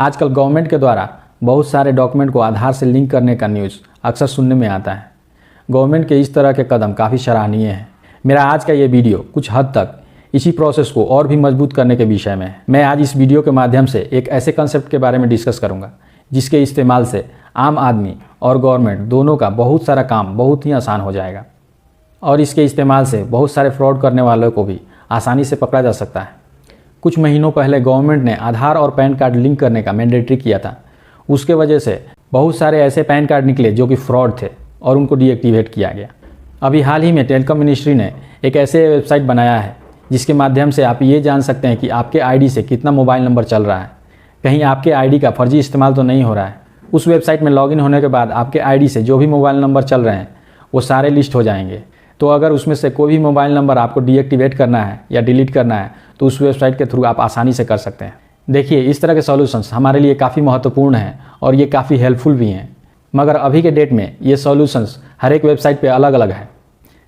आजकल गवर्नमेंट के द्वारा बहुत सारे डॉक्यूमेंट को आधार से लिंक करने का न्यूज़ अक्सर सुनने में आता है। गवर्नमेंट के इस तरह के कदम काफ़ी सराहनीय हैं। मेरा आज का ये वीडियो कुछ हद तक इसी प्रोसेस को और भी मजबूत करने के विषय में है। मैं आज इस वीडियो के माध्यम से एक ऐसे कंसेप्ट के बारे में डिस्कस करूंगा जिसके इस्तेमाल से आम आदमी और गवर्नमेंट दोनों का बहुत सारा काम बहुत ही आसान हो जाएगा और इसके इस्तेमाल से बहुत सारे फ्रॉड करने वालों को भी आसानी से पकड़ा जा सकता है। कुछ महीनों पहले गवर्नमेंट ने आधार और पैन कार्ड लिंक करने का मैंडेटरी किया था। उसके वजह से बहुत सारे ऐसे पैन कार्ड निकले जो कि फ्रॉड थे और उनको डीएक्टिवेट किया गया। अभी हाल ही में टेलीकॉम मिनिस्ट्री ने एक ऐसे वेबसाइट बनाया है जिसके माध्यम से आप ये जान सकते हैं कि आपके आईडी से कितना मोबाइल नंबर चल रहा है, कहीं आपके आईडी का फर्जी इस्तेमाल तो नहीं हो रहा है। उस वेबसाइट में लॉगिन होने के बाद आपके आईडी से जो भी मोबाइल नंबर चल रहे हैं वो सारे लिस्ट हो जाएंगे। तो अगर उसमें से कोई भी मोबाइल नंबर आपको डीएक्टिवेट करना है या डिलीट करना है तो उस वेबसाइट के थ्रू आप आसानी से कर सकते हैं। देखिए, इस तरह के सॉल्यूशंस हमारे लिए काफ़ी महत्वपूर्ण हैं और ये काफ़ी हेल्पफुल भी हैं, मगर अभी के डेट में ये सॉल्यूशंस हर एक वेबसाइट पे अलग अलग है।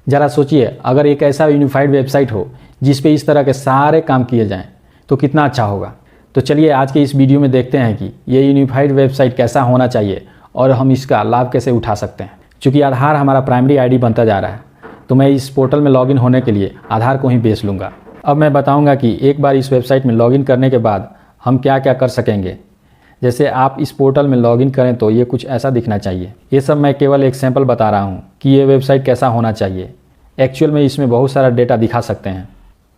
ज़रा सोचिए, अगर एक ऐसा यूनिफाइड वेबसाइट हो जिस पे इस तरह के सारे काम किए जाएँ तो कितना अच्छा होगा। तो चलिए आज के इस वीडियो में देखते हैं कि ये यूनिफाइड वेबसाइट कैसा होना चाहिए और हम इसका लाभ कैसे उठा सकते हैं। चूँकि आधार हमारा प्राइमरी आईडी बनता जा रहा है तो मैं इस पोर्टल में लॉगिन होने के लिए आधार को ही बेस लूँगा। अब मैं बताऊँगा कि एक बार इस वेबसाइट में लॉगिन करने के बाद हम क्या क्या कर सकेंगे। जैसे आप इस पोर्टल में लॉगिन करें तो ये कुछ ऐसा दिखना चाहिए। ये सब मैं केवल एक सैंपल बता रहा हूँ कि ये वेबसाइट कैसा होना चाहिए। एक्चुअल में इसमें बहुत सारा डेटा दिखा सकते हैं।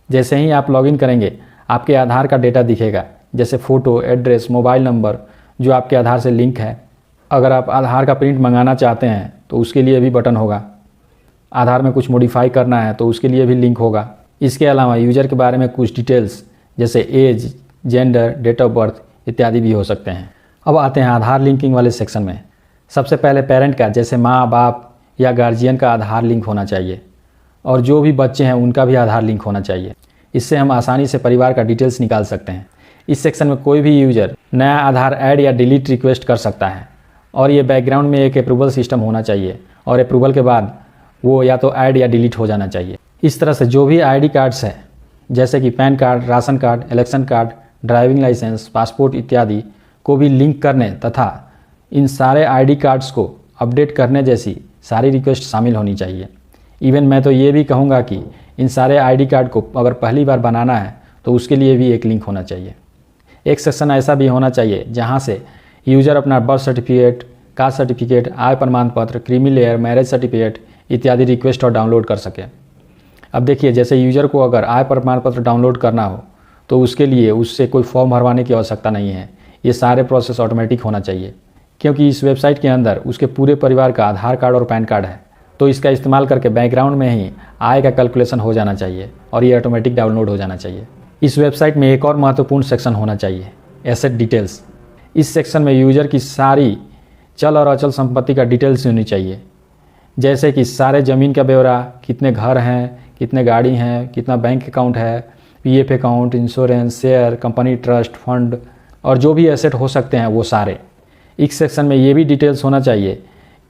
जैसे ही आप लॉगिन करेंगे आपके आधार का डेटा दिखेगा, जैसे फ़ोटो, एड्रेस, मोबाइल नंबर जो आपके आधार से लिंक है। अगर आप आधार का प्रिंट मंगाना चाहते हैं तो उसके लिए भी बटन होगा। आधार में कुछ मॉडिफाई करना है तो उसके लिए भी लिंक होगा। इसके अलावा यूज़र के बारे में कुछ डिटेल्स जैसे age, gender, date of birth इत्यादि भी हो सकते हैं। अब आते हैं आधार लिंकिंग वाले सेक्शन में। सबसे पहले पेरेंट का, जैसे माँ बाप या गार्जियन का आधार लिंक होना चाहिए और जो भी बच्चे हैं उनका भी आधार लिंक होना चाहिए। इससे हम आसानी से परिवार का डिटेल्स निकाल सकते हैं। इस सेक्शन में कोई भी यूज़र नया आधार ऐड या डिलीट रिक्वेस्ट कर सकता है और ये बैकग्राउंड में एक अप्रूवल सिस्टम होना चाहिए और अप्रूवल के बाद वो या तो ऐड या डिलीट हो जाना चाहिए। इस तरह से जो भी आईडी कार्ड्स हैं जैसे कि PAN card, ration card, election card, driving licence, passport इत्यादि को भी लिंक करने तथा इन सारे आईडी कार्ड्स को अपडेट करने जैसी सारी रिक्वेस्ट शामिल होनी चाहिए। इवन मैं तो ये भी कहूँगा कि इन सारे आईडी कार्ड को अगर पहली बार बनाना है तो उसके लिए भी एक लिंक होना चाहिए। एक सेक्शन ऐसा भी होना चाहिए जहाँ से यूज़र अपना बर्थ सर्टिफिकेट, कास्ट सर्टिफिकेट, आय प्रमाण पत्र, क्रीमी लेयर, मैरिज सर्टिफिकेट इत्यादि रिक्वेस्ट और डाउनलोड कर सके। अब देखिए, जैसे यूज़र को अगर आय प्रमाण पत्र डाउनलोड करना हो तो उसके लिए उससे कोई फॉर्म भरवाने की आवश्यकता नहीं है। ये सारे प्रोसेस ऑटोमेटिक होना चाहिए क्योंकि इस वेबसाइट के अंदर उसके पूरे परिवार का आधार कार्ड और पैन कार्ड है। तो इसका इस्तेमाल करके बैकग्राउंड में ही आय का कैलकुलेशन हो जाना चाहिए और ये ऑटोमेटिक डाउनलोड हो जाना चाहिए। इस वेबसाइट में एक और महत्वपूर्ण सेक्शन होना चाहिए, एसेट डिटेल्स। इस सेक्शन में यूज़र की सारी चल और अचल संपत्ति का डिटेल्स होनी चाहिए, जैसे कि सारे ज़मीन का ब्यौरा, कितने घर हैं, कितने गाड़ी हैं, कितना बैंक अकाउंट है, PF account, insurance, share, company trust, fund और जो भी एसेट हो सकते हैं वो सारे। इस सेक्शन में ये भी डिटेल्स होना चाहिए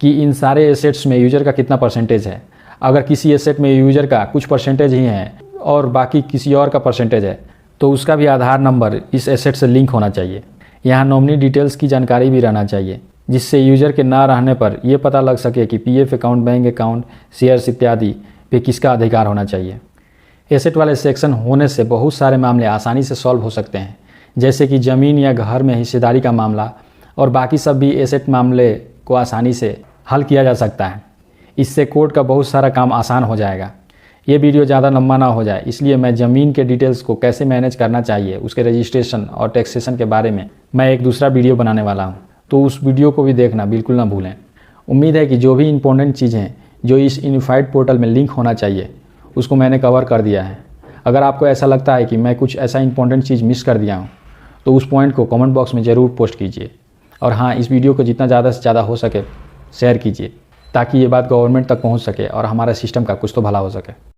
कि इन सारे एसेट्स में यूज़र का कितना परसेंटेज है। अगर किसी एसेट में यूज़र का कुछ परसेंटेज ही है और बाकी किसी और का परसेंटेज है तो उसका भी आधार नंबर इस एसेट से लिंक होना चाहिए। यहाँ नॉमिनी डिटेल्स की जानकारी भी रहना चाहिए जिससे यूज़र के ना रहने पर यह पता लग सके कि PF account, bank account, shares इत्यादि पे किसका अधिकार होना चाहिए। एसेट वाले सेक्शन होने से बहुत सारे मामले आसानी से सॉल्व हो सकते हैं, जैसे कि ज़मीन या घर में हिस्सेदारी का मामला और बाकी सब भी एसेट मामले को आसानी से हल किया जा सकता है। इससे कोर्ट का बहुत सारा काम आसान हो जाएगा। ये वीडियो ज़्यादा लंबा ना हो जाए इसलिए मैं ज़मीन के डिटेल्स को कैसे मैनेज करना चाहिए, उसके रजिस्ट्रेशन और टैक्सेशन के बारे में मैं एक दूसरा वीडियो बनाने वाला हूँ, तो उस वीडियो को भी देखना बिल्कुल ना भूलें। उम्मीद है कि जो भी इंपॉर्टेंट चीज़ें जो इस यूनिफाइड पोर्टल में लिंक होना चाहिए उसको मैंने कवर कर दिया है। अगर आपको ऐसा लगता है कि मैं कुछ ऐसा इंपॉर्टेंट चीज़ मिस कर दिया हूँ तो उस पॉइंट को कमेंट बॉक्स में ज़रूर पोस्ट कीजिए। और हाँ, इस वीडियो को जितना ज़्यादा से ज़्यादा हो सके शेयर कीजिए ताकि ये बात गवर्नमेंट तक पहुँच सके और हमारे सिस्टम का कुछ तो भला हो सके।